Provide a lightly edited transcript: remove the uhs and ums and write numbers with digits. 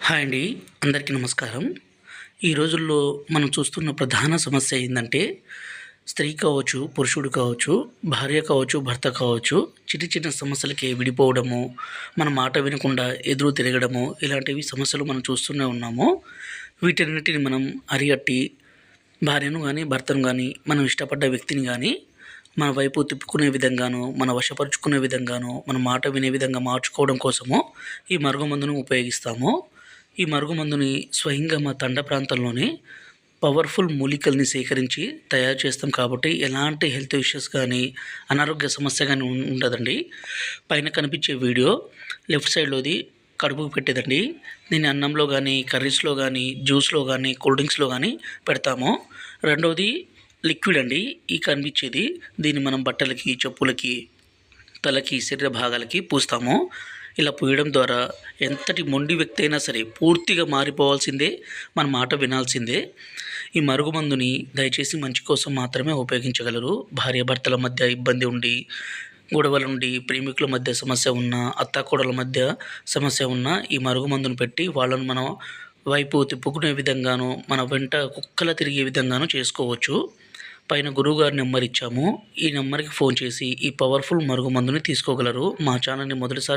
Hi అండి. అందరికీ నమస్కారం. ఈ రోజుల్లో మనం చూస్తున్న ప్రధాన సమస్య ఏందంటే, స్త్రీ కావచ్చు, పురుషుడు కావచ్చు, భార్య కావచ్చు, భర్త కావచ్చు, చిన్న చిన్న సమస్యలకి విడిపోవడము, మన మాట వినకుండా ఎదురు తిరగడము, ఇలాంటివి సమస్యలు మనం చూస్తూనే ఉన్నాము. వీటన్నిటిని మనం అరికట్టి భార్యను గానీ, భర్తను గానీ, మనం ఇష్టపడ్డ వ్యక్తిని గానీ, మన వైపు తిప్పుకునే విధంగాను, మన వశపరుచుకునే విధంగాను, మన మాట వినే విధంగా మార్చుకోవడం కోసము ఈ మరుగుమందును ఉపయోగిస్తాము. ఈ మరుగుమందుని స్వయంగా మా తండ ప్రాంతంలోనే పవర్ఫుల్ మూలికల్ని సేకరించి తయారు చేస్తాం కాబట్టి ఎలాంటి హెల్త్ ఇష్యూస్ కానీ, అనారోగ్య సమస్య కానీ ఉండదండి. పైన కనిపించే వీడియో లెఫ్ట్ సైడ్‌లోది కడుపుకు పెట్టేదండి. దీన్ని అన్నంలో గానీ, కర్రీస్‌లో గానీ, జ్యూస్‌లో గానీ, కూల్ డ్రింక్స్‌లో గానీ పెడతాము. రెండోది లిక్విడ్ అండి. ఈ కనిపించేది దీన్ని మనం బట్టలకి, చెప్పులకి, తలకి, శరీర భాగాలకి పూస్తాము. ఇలా పూయడం ద్వారా ఎంతటి మొండి వ్యక్తి అయినా సరే పూర్తిగా మారిపోవాల్సిందే, మన మాట వినాల్సిందే. ఈ మరుగుమందుని దయచేసి మంచి కోసం మాత్రమే ఉపయోగించగలరు. భార్యాభర్తల మధ్య ఇబ్బంది ఉండి, గొడవలుండి, ప్రేమికుల మధ్య సమస్య ఉన్నా, అత్తాకోడళ్ళ మధ్య సమస్య ఉన్నా ఈ మరుగుమందును పెట్టి వాళ్ళను మనం వైపు తిప్పుకునే విధంగాను, మన వెంట కుక్కలా తిరిగే విధంగాను చేసుకోవచ్చు. పైన గురువుగారి నెంబర్ ఇచ్చాము. ఈ నెంబర్‌కి ఫోన్ చేసి ఈ పవర్ఫుల్ మరుగుమందుని తీసుకోగలరు. మా ఛానల్‌ని మొదటిసారి